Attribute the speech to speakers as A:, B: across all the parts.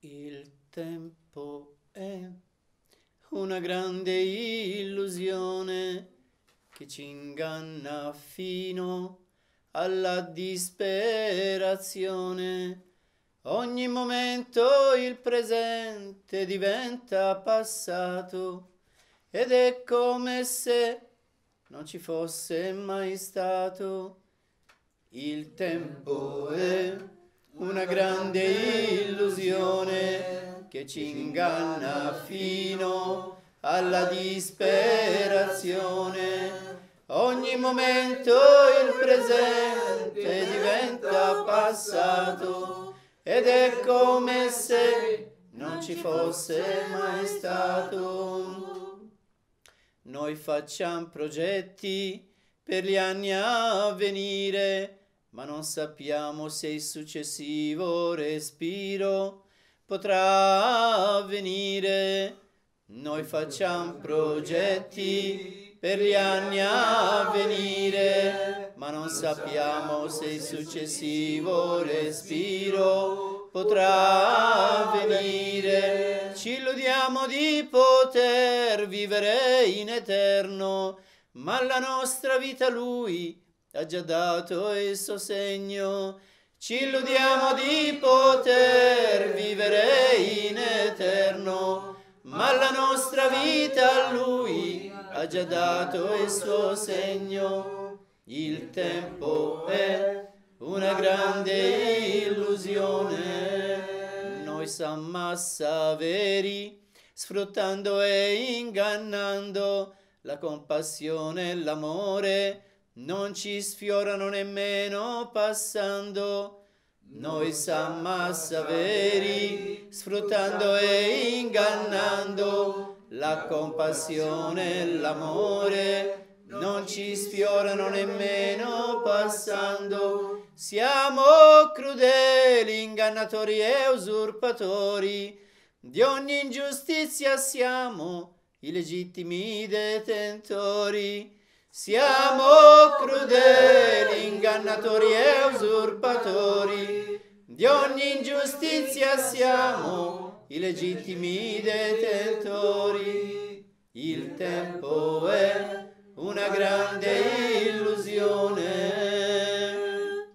A: Il tempo è una grande illusione che ci inganna fino alla disperazione. Ogni momento il presente diventa passato ed è come se non ci fosse mai stato. Il tempo è una grande illusione che ci inganna fino alla disperazione. Ogni momento il presente diventa passato ed è come se non ci fosse mai stato. Noi facciamo progetti per gli anni a venire, ma non sappiamo se il successivo respiro potrà avvenire. Noi facciamo progetti per gli anni a venire, ma non sappiamo se il successivo respiro potrà avvenire. Ci illudiamo di poter vivere in eterno, ma la nostra vita Lui ha già dato il suo segno. Ci illudiamo di poter vivere in eterno, ma la nostra vita a Lui ha già dato il suo segno. Il tempo è una grande illusione. Noi siamo veri, sfruttando e ingannando la compassione e l'amore. Non ci sfiorano nemmeno passando. Noi siamo veri, sfruttando e ingannando la compassione e l'amore. Non ci sfiorano nemmeno passando. Siamo crudeli, ingannatori e usurpatori. Di ogni ingiustizia siamo i legittimi detentori. Siamo crudeli, ingannatori e usurpatori. Di ogni ingiustizia siamo i legittimi detentori. Il tempo è una grande illusione.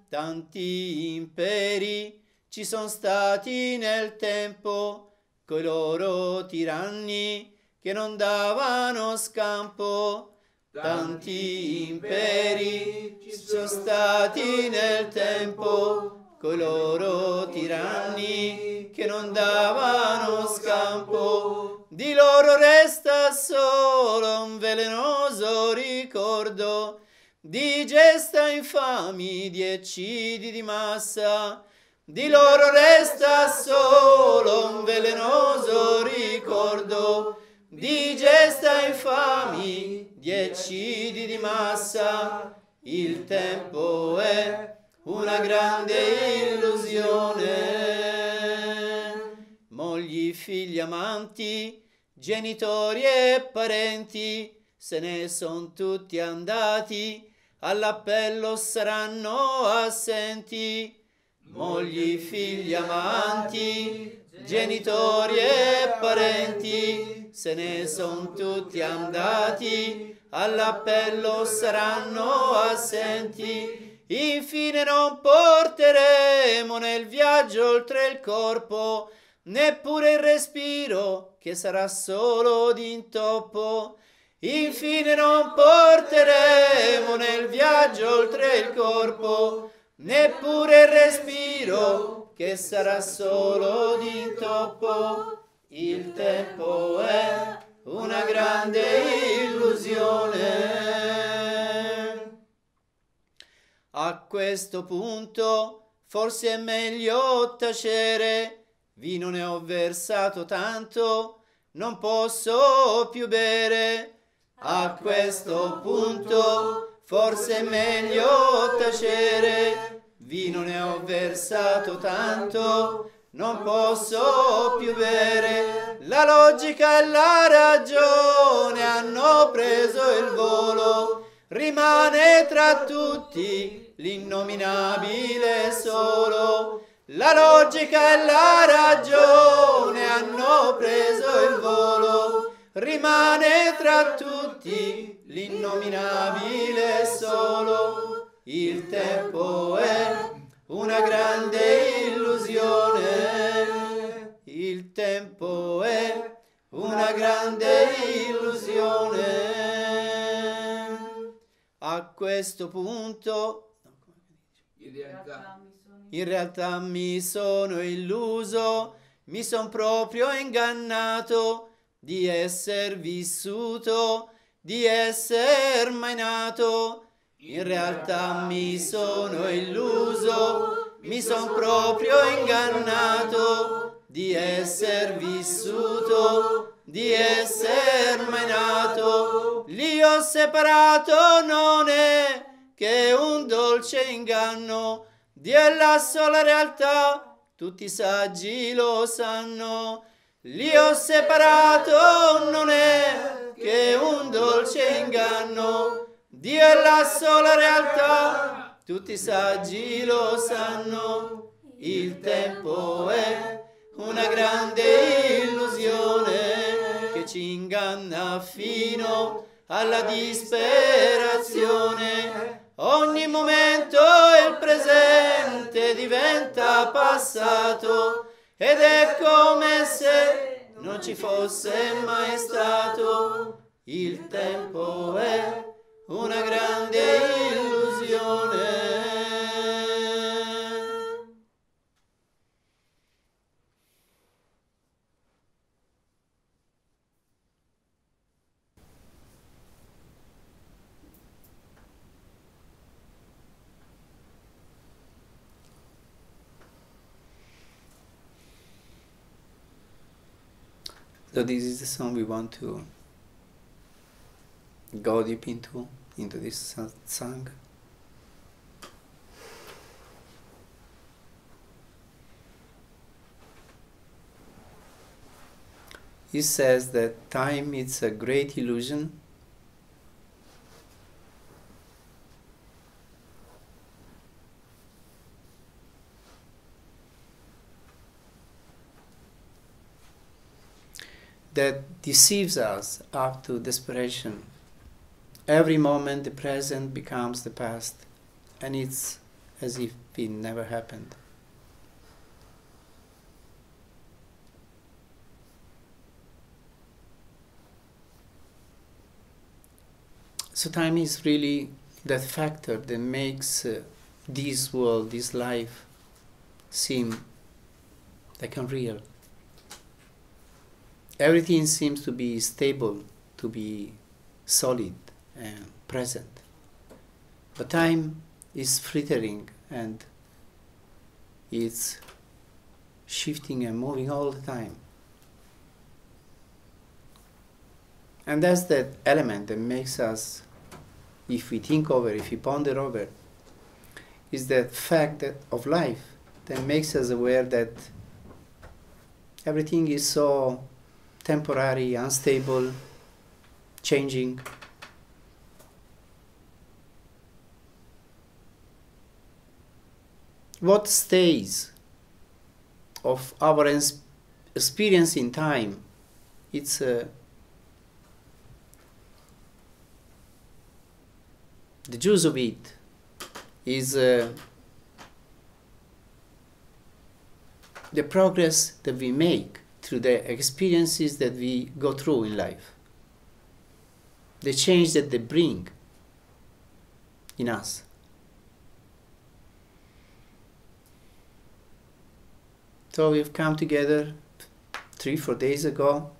A: Tanti imperi ci sono stati nel tempo, coi loro tiranni che non davano scampo. Tanti imperi ci sono stati nel tempo, coi loro tiranni che non davano scampo. Di loro resta solo un velenoso ricordo di gesta infami, di eccidi di massa. Di loro resta solo un velenoso ricordo di gesta infami, di eccidi di massa. Il tempo è una grande illusione. Mogli, figli, amanti, genitori e parenti se ne son tutti andati, all'appello saranno assenti. Mogli, figli, amanti, genitori e parenti se ne son tutti andati, all'appello saranno assenti. Infine non porteremo nel viaggio oltre il corpo neppure il respiro, che sarà solo d'intoppo. Infine non porteremo nel viaggio oltre il corpo neppure il respiro, che sarà solo d'intoppo. Il tempo è una grande illusione. A questo punto forse è meglio tacere, vino ne ho versato tanto, non posso più bere. A questo punto forse è meglio tacere, vino ne ho versato tanto, non posso più bere. La logica e la ragione hanno preso il volo, rimane tra tutti l'innominabile solo. La logica e la ragione hanno preso il volo, rimane tra tutti l'innominabile solo. Il tempo è una grande illusione, il tempo è una grande illusione. A questo punto, in realtà mi sono illuso, mi son proprio ingannato di esser vissuto, di esser mai nato. In realtà mi sono illuso, mi son proprio ingannato di esser vissuto, di esser mai nato. Li ho separato, non è che un dolce inganno, Dio è la sola realtà, tutti i saggi lo sanno. Li ho separato, non è che un dolce inganno, Dio è la sola realtà, tutti i saggi lo sanno. Il tempo è una grande illusione che ci inganna fino alla disperazione. Ogni momento il presente diventa passato ed è come se non ci fosse mai stato. Il tempo è una grande illusione. So this is the song we want to go deep into this satsang. He says that time is a great illusion, that deceives us up to desperation. Every moment the present becomes the past, and it's as if it never happened. So time is really that factor that makes this world, this life, seem like unreal. Everything seems to be stable, to be solid and present. But time is flittering and it's shifting and moving all the time. And that's that element that makes us, if we think over, if we ponder over, is that fact that of life that makes us aware that everything is so temporary, unstable, changing. What stays of our experience in time? It's the juice of it is the progress that we make through the experiences that we go through in life, the change that they bring in us. So we've come together 3-4 days ago.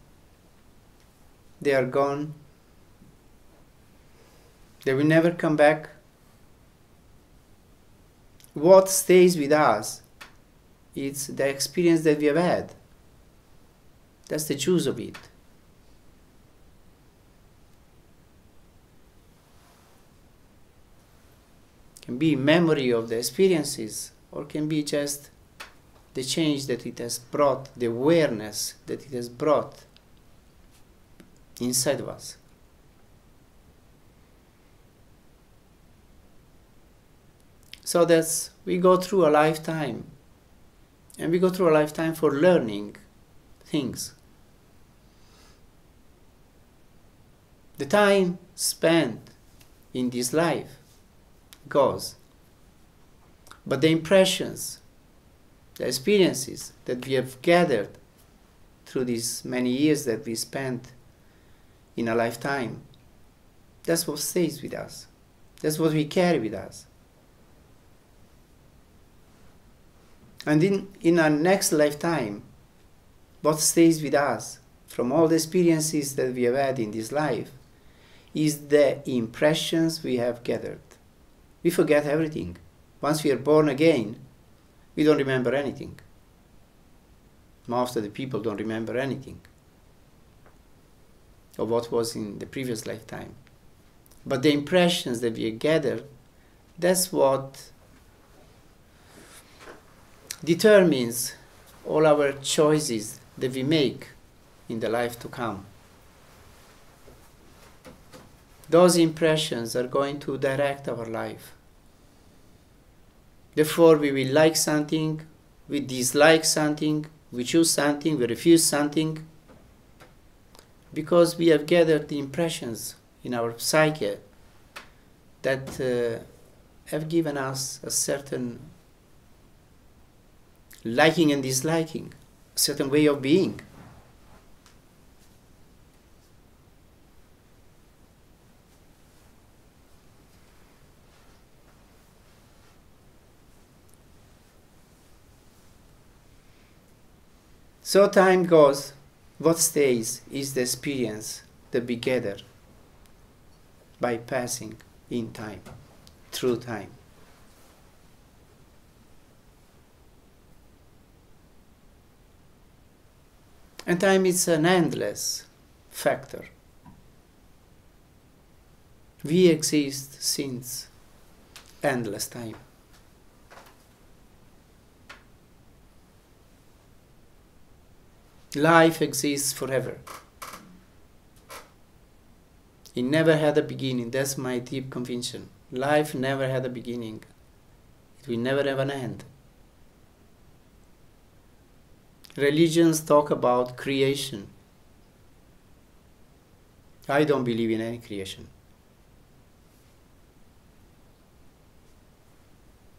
A: They are gone. They will never come back. What stays with us is the experience that we have had. That's the juice of it. Can be memory of the experiences, or can be just the change that it has brought, the awareness that it has brought inside of us. So we go through a lifetime And we go through a lifetime for learning things. The time spent in this life goes, but the impressions, the experiences that we have gathered through these many years that we spent in a lifetime, that's what stays with us. That's what we carry with us. And in our next lifetime, what stays with us from all the experiences that we have had in this life is the impressions we have gathered. We forget everything. Once we are born again, we don't remember anything. Most of the people don't remember anything of what was in the previous lifetime. But the impressions that we gathered, that's what determines all our choices that we make in the life to come. Those impressions are going to direct our life. Therefore, we will like something, we dislike something, we choose something, we refuse something, because we have gathered the impressions in our psyche that have given us a certain liking and disliking, a certain way of being. So time goes, what stays is the experience that we gather by passing in time, through time. And time is an endless factor. We exist since endless time. Life exists forever. It never had a beginning. That's my deep conviction. Life never had a beginning. It will never have an end. Religions talk about creation. I don't believe in any creation.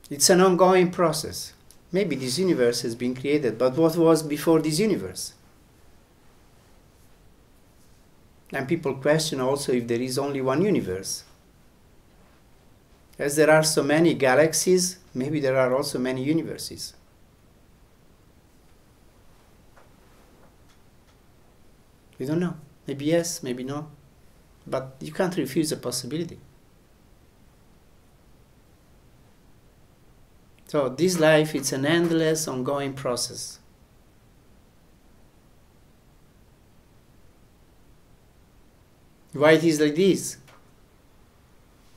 A: It's an ongoing process. Maybe this universe has been created, but what was before this universe? And people question also if there is only one universe. As there are so many galaxies, maybe there are also many universes. We don't know. Maybe yes, maybe no. But you can't refuse a possibility. So this life, it's an endless, ongoing process. Why it is like this?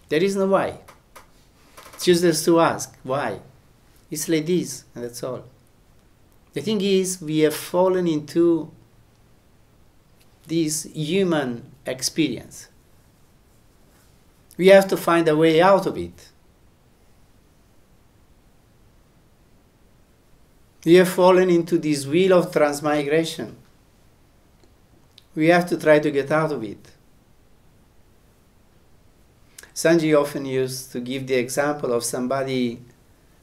A: There is no why. It's useless to ask why. It's like this, and that's all. The thing is, we have fallen into this human experience. We have to find a way out of it. We have fallen into this wheel of transmigration. We have to try to get out of it. Sanji often used to give the example of somebody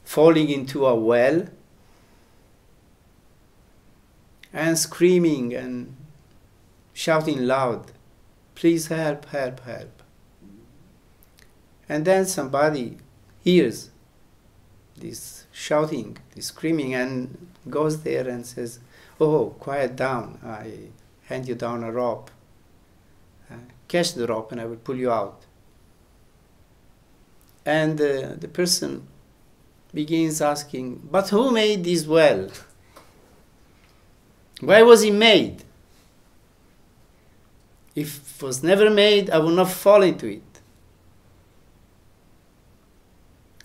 A: falling into a well and screaming and shouting loud, "Please help, help, help." And then somebody hears this shouting, this screaming, and goes there and says, "Oh, quiet down, I hand you down a rope. Catch the rope and I will pull you out." And the person begins asking, "But who made this well? Why was it made? If it was never made, I would not fall into it."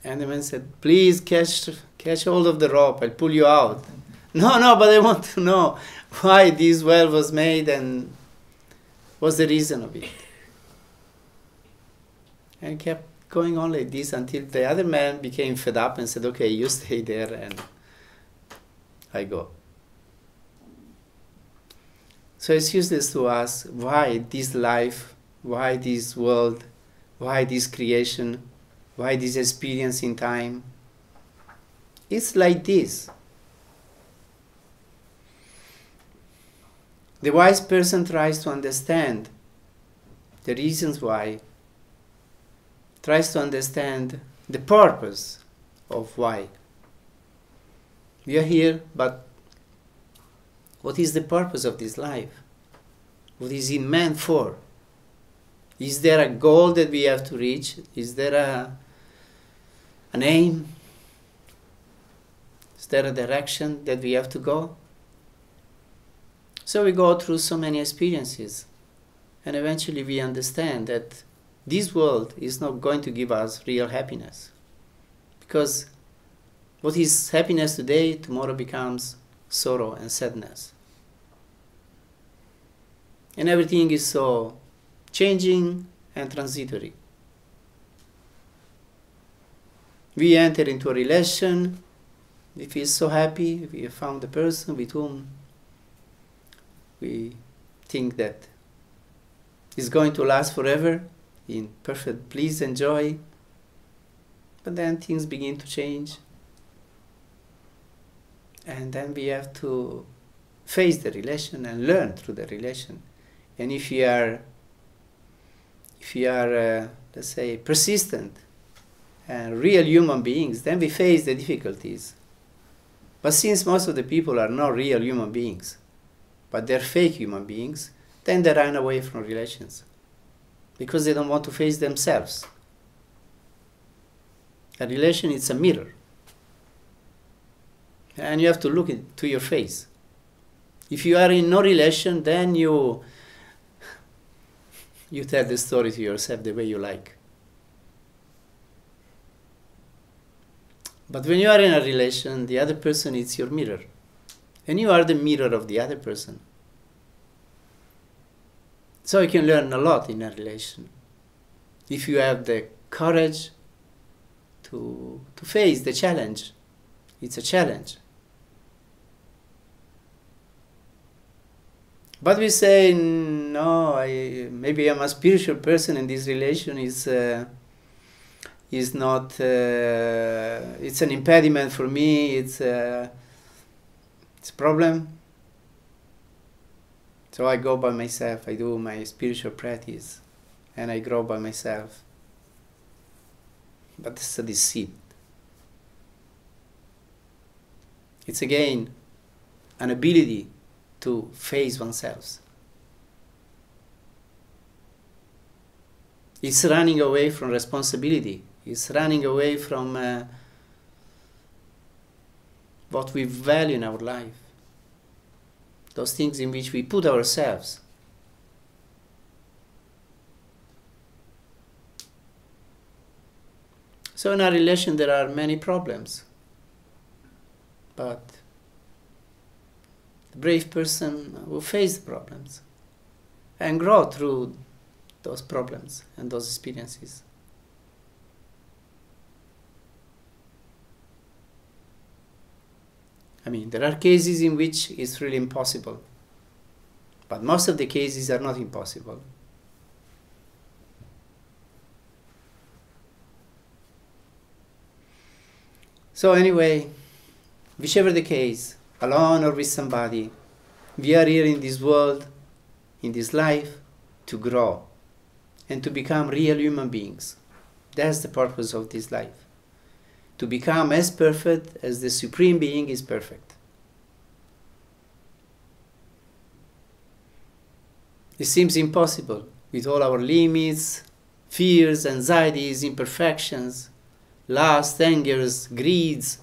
A: And the man said, "Please catch hold of the rope, I'll pull you out." No, but I want to know why this well was made and what's the reason of it." And he kept going on like this until the other man became fed up and said, "Okay, you stay there and I go. So it's useless to ask why this life, why this world, why this creation, why this experience in time. It's like this. The wise person tries to understand the reasons why, tries to understand the purpose of why. We are here, but what is the purpose of this life? What is it meant for? Is there a goal that we have to reach? Is there an aim? Is there a direction that we have to go? So we go through so many experiences, and eventually we understand that this world is not going to give us real happiness. Because what is happiness today, tomorrow becomes sorrow and sadness. And everything is so changing and transitory. We enter into a relation, we feel so happy, we have found a person with whom we think that is going to last forever in perfect bliss and joy. But then things begin to change. And then we have to face the relation and learn through the relation. And if you are, let's say, persistent and real human beings, then we face the difficulties. But since most of the people are not real human beings, but they're fake human beings, then they run away from relations because they don't want to face themselves. A relation is a mirror, and you have to look into your face. If you are in no relation, then you tell the story to yourself the way you like. But when you are in a relation, the other person is your mirror, and you are the mirror of the other person. So you can learn a lot in a relation if you have the courage to face the challenge. It's a challenge. But we say, no, maybe I'm a spiritual person and this relation is not, it's an impediment for me, it's a problem. So I go by myself, I do my spiritual practice, and I grow by myself. But it's a deceit. It's again an ability to face oneself. It's running away from responsibility. It's running away from what we value in our life. Those things in which we put ourselves. So in our relation there are many problems. But the brave person will face the problems and grow through those problems and those experiences. I mean, there are cases in which it's really impossible, but most of the cases are not impossible. So anyway, whichever the case, alone or with somebody, we are here in this world, in this life, to grow and to become real human beings. That's the purpose of this life. To become as perfect as the Supreme Being is perfect. It seems impossible with all our limits, fears, anxieties, imperfections, lust, angers, greeds,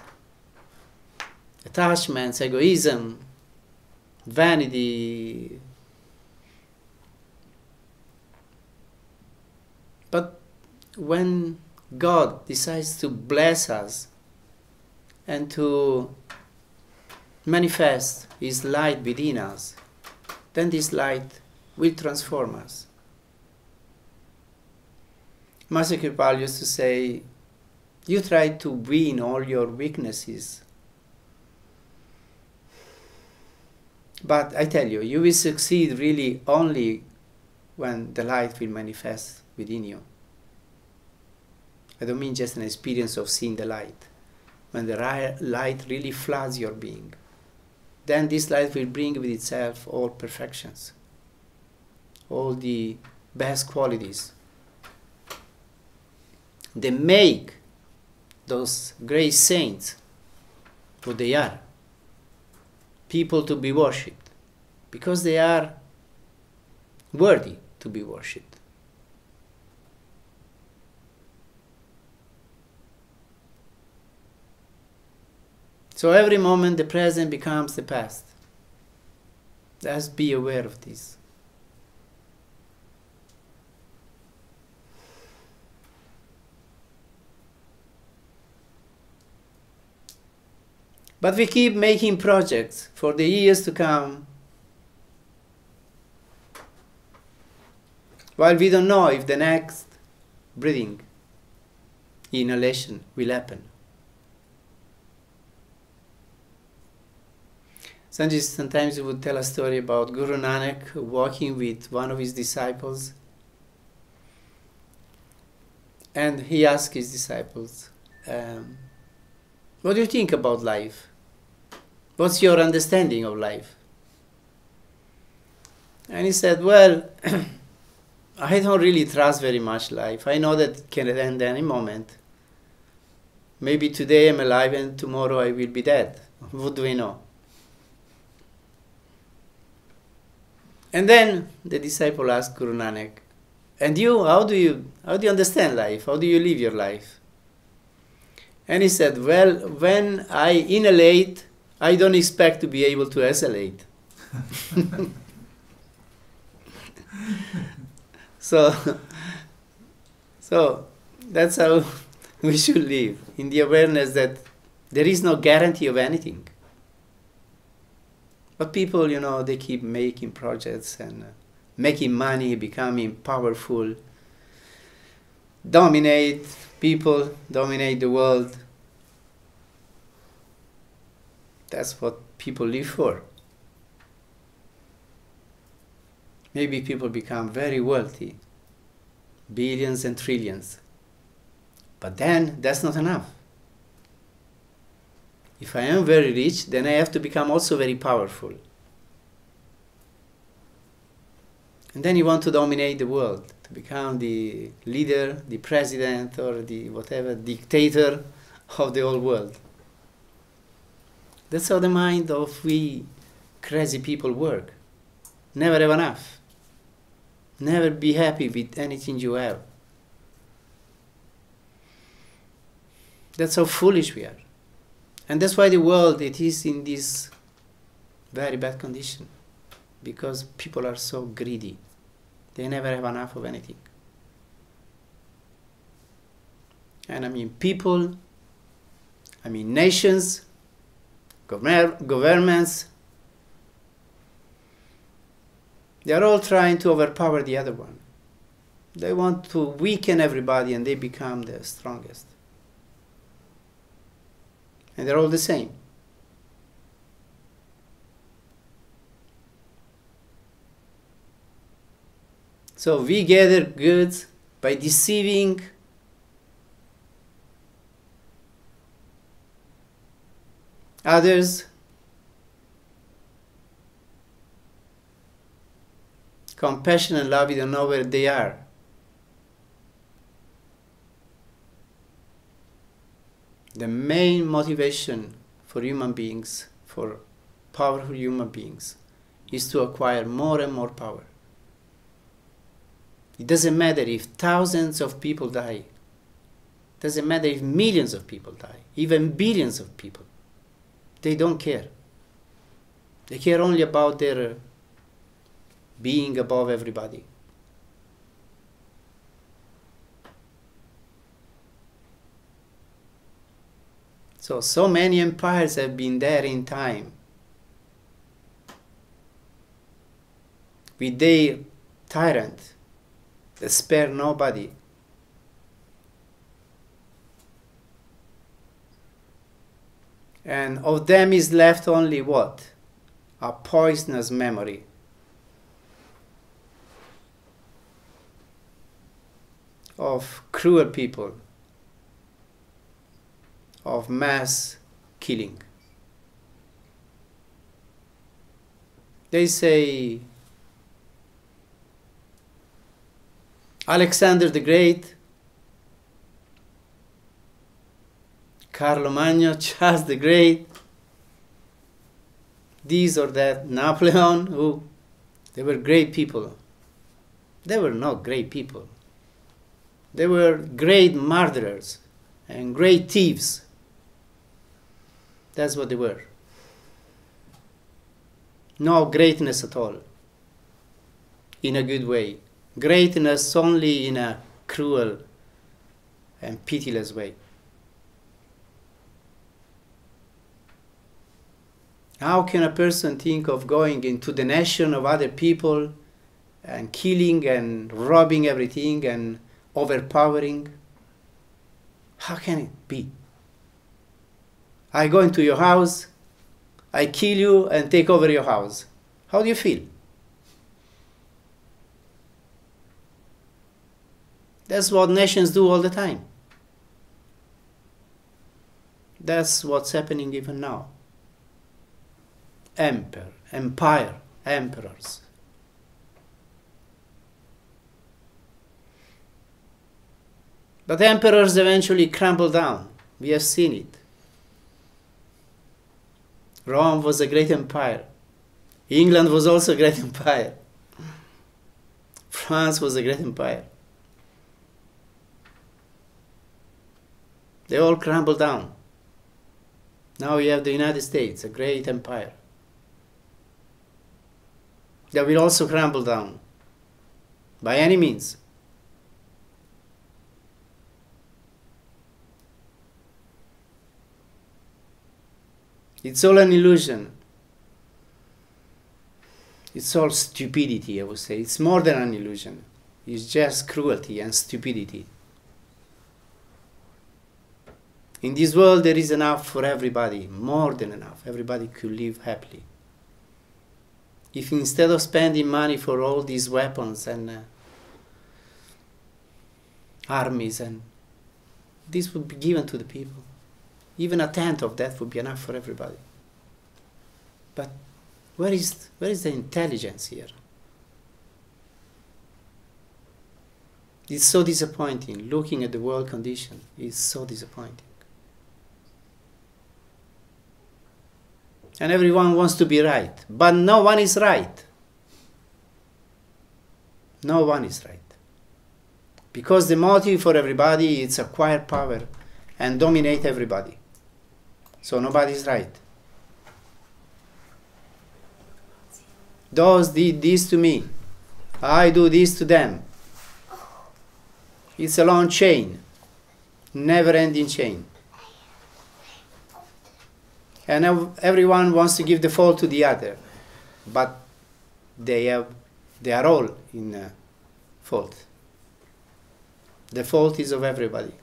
A: attachments, egoism, vanity. But when God decides to bless us and to manifest His light within us, then this light will transform us. Master Kripal used to say, you try to win all your weaknesses But I tell you, you will succeed really only when the light will manifest within you. I don't mean just an experience of seeing the light. When the light really floods your being, then this light will bring with itself all perfections, all the best qualities. They make those great saints what they are, people to be worshipped, because they are worthy to be worshipped. So every moment the present becomes the past. Let's be aware of this. But we keep making projects for the years to come, while we don't know if the next breathing, inhalation, will happen. Sanjay sometimes would tell a story about Guru Nanak walking with one of his disciples, and he asked his disciples, what do you think about life? What's your understanding of life? And he said, well, I don't really trust very much life. I know that it can end any moment. Maybe today I'm alive and tomorrow I will be dead. What do I know? And then the disciple asked Guru Nanak, and you, how do you understand life? How do you live your life? And he said, well, when I inhalate, I don't expect to be able to exhalate. So that's how we should live, in the awareness that there is no guarantee of anything. But people, they keep making projects and making money, becoming powerful, dominate people, dominate the world. That's what people live for. Maybe people become very wealthy, billions and trillions. But then that's not enough. If I am very rich, then I have to become also very powerful. And then you want to dominate the world, to become the leader, the president, or the whatever, dictator of the whole world. That's how the mind of we crazy people work. Never have enough. Never be happy with anything you have. That's how foolish we are. And that's why the world, it is in this very bad condition. Because people are so greedy. They never have enough of anything. And I mean people, I mean nations, governments, they are all trying to overpower the other one. They want to weaken everybody and they become the strongest. And they're all the same. So we gather goods by deceiving others, compassion and love, we don't know where they are. The main motivation for human beings, for powerful human beings, is to acquire more and more power. It doesn't matter if thousands of people die. It doesn't matter if millions of people die, even billions of people. They don't care. They care only about their being above everybody. So many empires have been there in time with their tyrant that spare nobody. And of them is left only what? a poisonous memory. Of cruel people, of mass killing. They say Alexander the Great, Carlo Charles the Great, these or that, Napoleon, who they were great people. They were not great people. They were great murderers and great thieves. That's what they were. No greatness at all, in a good way. Greatness only in a cruel and pitiless way. How can a person think of going into the nation of other people and killing and robbing everything and overpowering? How can it be? I go into your house, I kill you and take over your house. How do you feel? That's what nations do all the time. That's what's happening even now. Empire, emperors. But emperors eventually crumble down. We have seen it. Rome was a great empire. England was also a great empire. France was a great empire. They all crumbled down. Now we have the United States, a great empire. That will also crumble down. By any means. It's all an illusion. It's all stupidity, I would say. It's more than an illusion. It's just cruelty and stupidity. In this world there is enough for everybody, more than enough. Everybody could live happily. If instead of spending money for all these weapons and armies, and this would be given to the people. Even a tenth of that would be enough for everybody. But where is the intelligence here? It's so disappointing. Looking at the world condition is so disappointing. And everyone wants to be right, but no one is right. No one is right. Because the motive for everybody is acquire power and dominate everybody. So nobody is right. Those did this to me. I do this to them. It's a long chain, never-ending chain. And everyone wants to give the fault to the other, but they are all in fault. The fault is of everybody.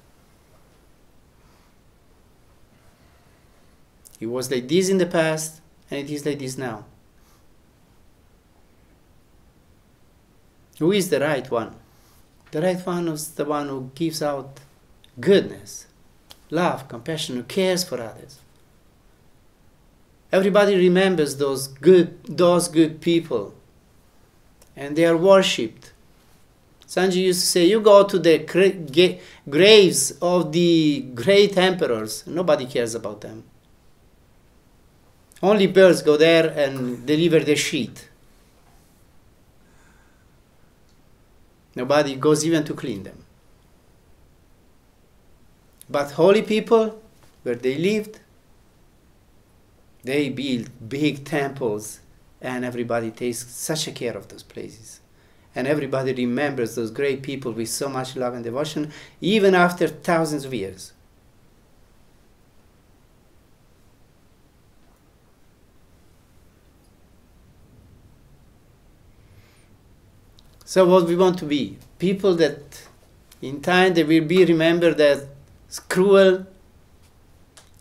A: It was like this in the past, and it is like this now. Who is the right one? The right one is the one who gives out goodness, love, compassion, who cares for others. Everybody remembers those good people, and they are worshipped. Sanji used to say, you go to the graves of the great emperors, nobody cares about them. Only birds go there and deliver their shit. Nobody goes even to clean them. But holy people, where they lived, they built big temples, and everybody takes such a care of those places. And everybody remembers those great people with so much love and devotion, even after thousands of years. So what we want to be? People that in time they will be remembered as cruel,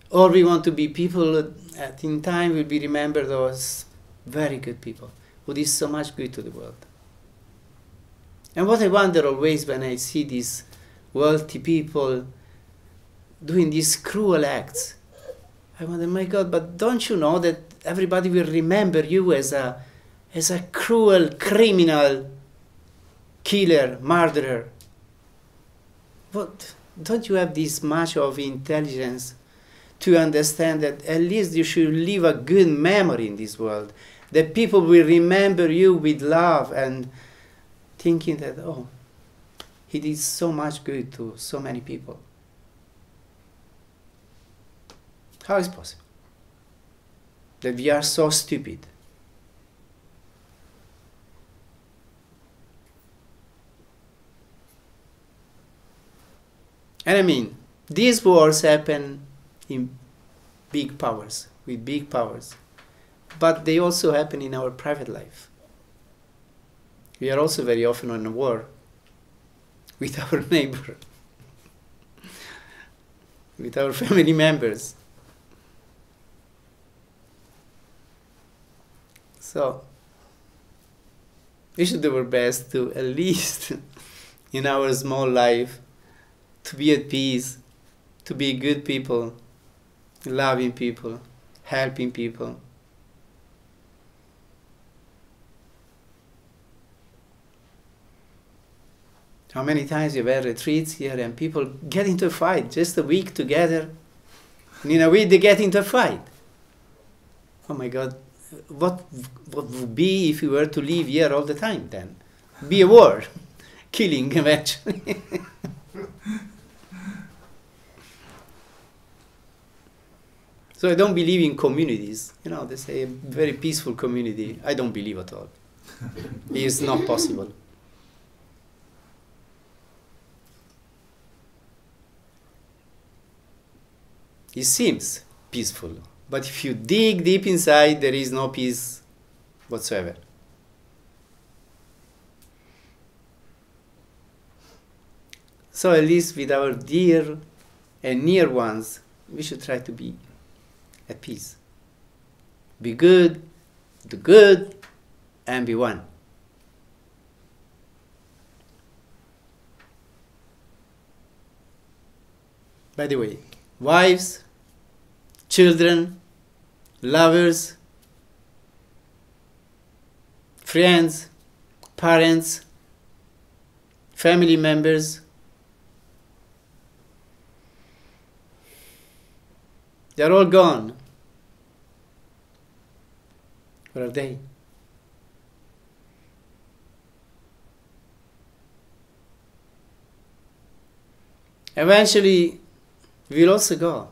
A: or we want to be people that in time will be remembered as very good people, who did so much good to the world. And what I wonder always when I see these wealthy people doing these cruel acts, I wonder, my God, but don't you know that everybody will remember you as a cruel criminal, killer, murderer? What, don't you have this much of intelligence to understand that at least you should leave a good memory in this world, that people will remember you with love and thinking that, oh, he did so much good to so many people. How is it possible that we are so stupid? And I mean, these wars happen in big powers, with big powers, but they also happen in our private life. We are also very often on a war with our neighbor, with our family members. So, we should do our best to, at least in our small life, to be at peace, to be good people, loving people, helping people. How many times you've had retreats here and people get into a fight, just a week together, and in a week they get into a fight. Oh my God, what would be if we were to live here all the time then? Be a war, killing eventually. So I don't believe in communities. You know, they say a very peaceful community. I don't believe at all. It is not possible. It seems peaceful, but if you dig deep inside, there is no peace whatsoever. So at least with our dear and near ones, we should try to be at peace. Be good, do good, and be one. By the way, wives, children, lovers, friends, parents, family members, they're all gone. Where are they? Eventually, we'll also go.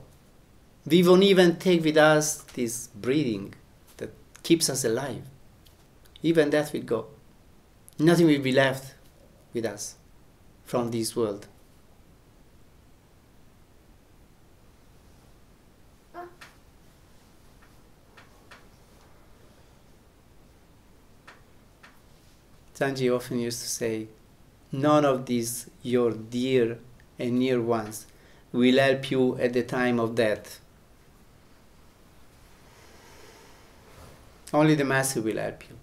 A: We won't even take with us this breathing that keeps us alive. Even that will go. Nothing will be left with us from this world. Sanji often used to say, none of these your dear and near ones will help you at the time of death. Only the Master will help you.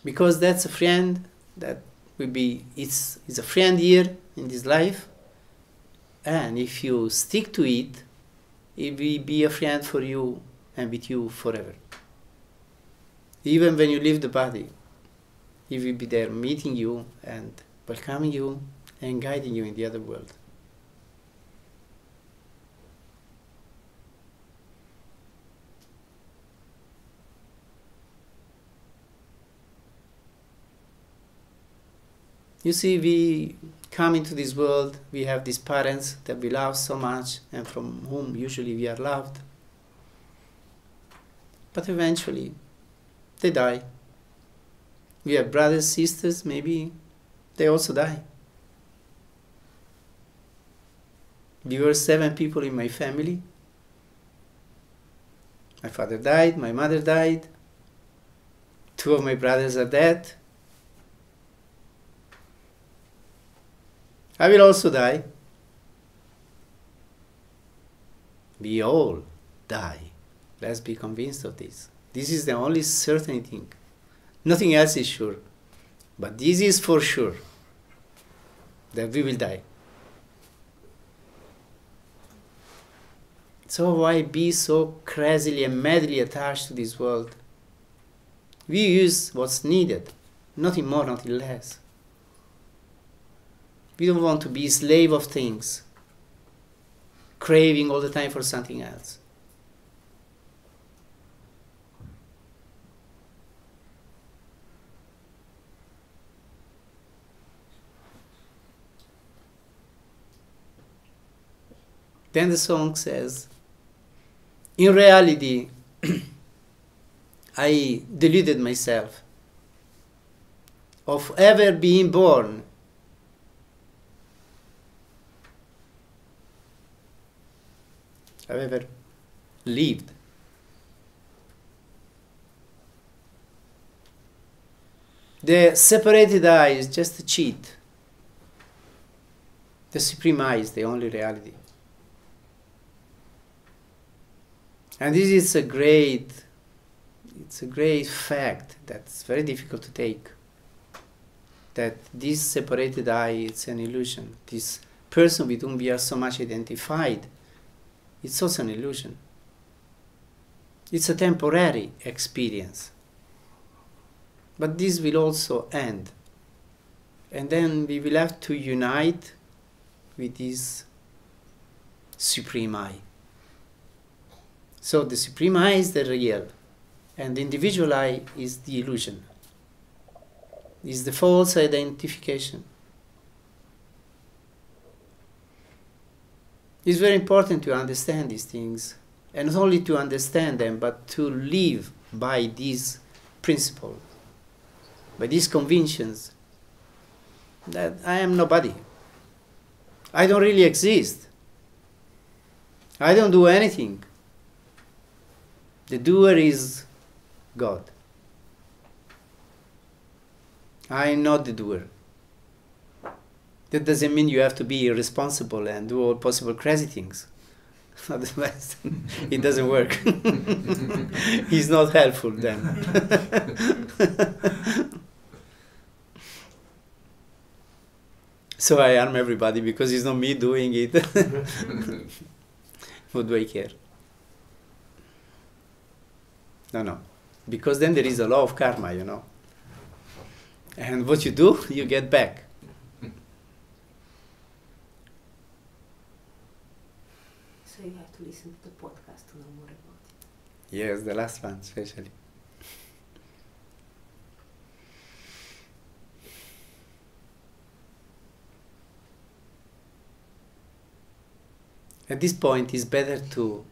A: Because that's a friend that will be, it's a friend here in this life, and if you stick to it, it will be a friend for you and with you forever. Even when you leave the body, it will be there meeting you and welcoming you and guiding you in the other world. You see, we come into this world, we have these parents that we love so much and from whom usually we are loved. But eventually, they die. We have brothers, sisters, maybe they also die. We were 7 people in my family. My father died, my mother died, 2 of my brothers are dead. I will also die. We all die. Let's be convinced of this. This is the only certain thing. Nothing else is sure. But this is for sure, that we will die. So why be so crazily and madly attached to this world? We use what's needed, nothing more, nothing less. We don't want to be a slave of things, craving all the time for something else. Then the song says, in reality, I deluded myself of ever being born. I've ever lived. The separated I is just a cheat. The supreme I is the only reality. And this is a great fact that's very difficult to take. That this separated I, it's an illusion. This person with whom we are so much identified, it's also an illusion. It's a temporary experience. But this will also end. And then we will have to unite with this supreme I. So the supreme I is the real, and the individual I is the illusion, is the false identification. It's very important to understand these things, and not only to understand them, but to live by these principles, by these convictions, that I am nobody. I don't really exist. I don't do anything. The doer is God. I am not the doer. That doesn't mean you have to be irresponsible and do all possible crazy things. Otherwise, it doesn't work. It's not helpful then. So I harm everybody because it's not me doing it. What do I care? No. Because then there is a law of karma, you know. And what you do, you get back.
B: So you have to listen to the podcast to know more about it.
A: Yes, the last one especially. At this point, it's better to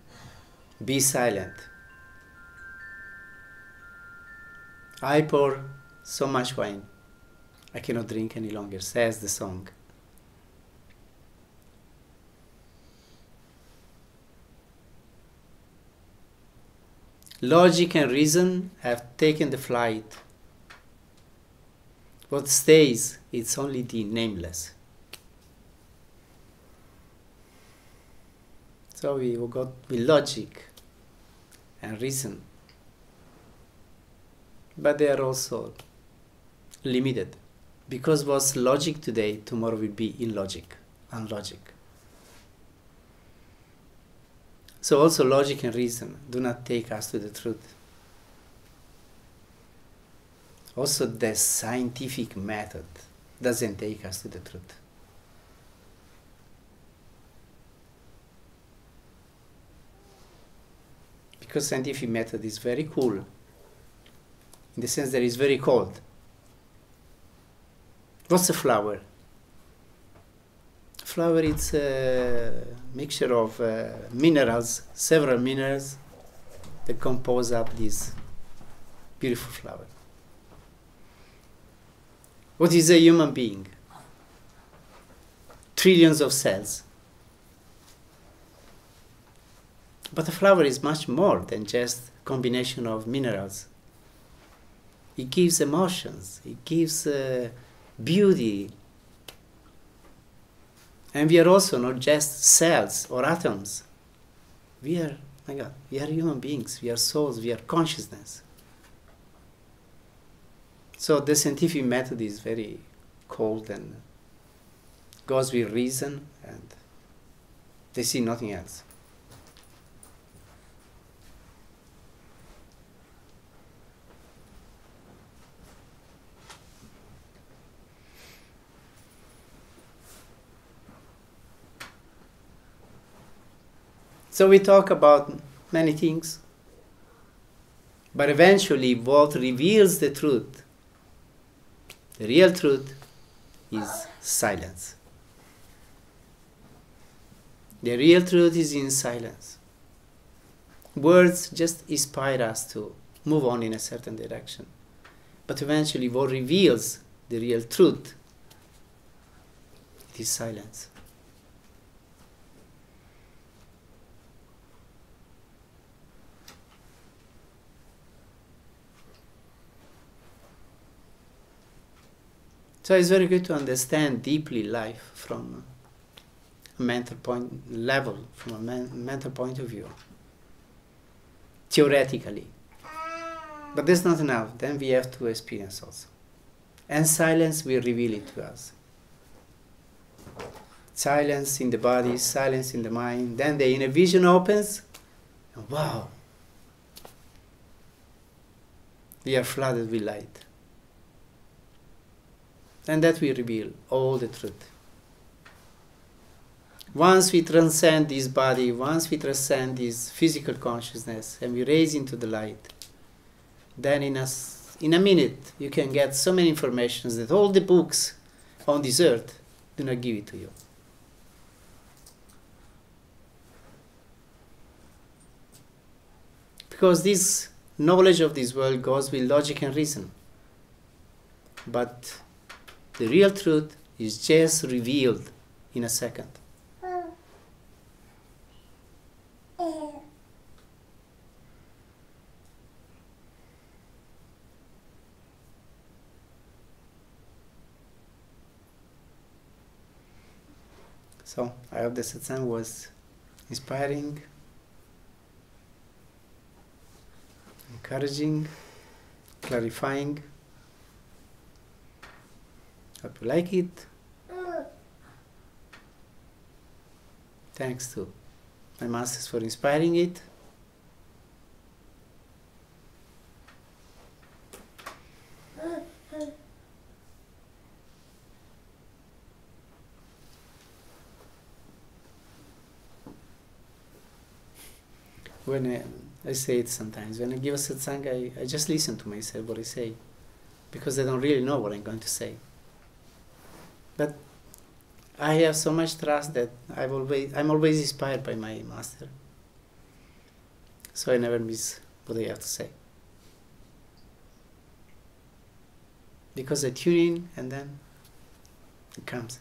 A: be silent. I pour so much wine, I cannot drink any longer, says the song. Logic and reason have taken the flight. What stays, it's only the nameless. So we got with logic and reason. But they are also limited. Because what's logic today, tomorrow will be illogic, unlogic. So also logic and reason do not take us to the truth. Also the scientific method doesn't take us to the truth. Because scientific method is very cool, in the sense that it's very cold. What's a flower? Flower is a mixture of minerals, several minerals, that compose up this beautiful flower. What is a human being? Trillions of cells. But a flower is much more than just a combination of minerals. It gives emotions, it gives beauty. And we are also not just cells or atoms. We are, my God, we are human beings, we are souls, we are consciousness. So the scientific method is very cold and goes with reason, and they see nothing else. So we talk about many things, but eventually what reveals the truth, the real truth, is silence. The real truth is in silence. Words just inspire us to move on in a certain direction. But eventually what reveals the real truth, it is silence. So it's very good to understand deeply life from a mental level, from a mental point of view, theoretically. But that's not enough. Then we have to experience also. And silence will reveal it to us. Silence in the body, silence in the mind. Then the inner vision opens, and wow, we are flooded with light. And that will reveal all the truth. Once we transcend this body, once we transcend this physical consciousness, and we raise into the light, then in a minute you can get so many informations that all the books on this earth do not give it to you. Because this knowledge of this world goes with logic and reason. But the real truth is just revealed in a second. So I hope the satsang was inspiring, encouraging, clarifying. Hope you like it. Thanks to my masters for inspiring it. When I say it sometimes, when I give a satsang, I just listen to myself what I say, because I don't really know what I'm going to say. But I have so much trust that I'm always inspired by my master. So I never miss what I have to say. Because I tune in and then it comes.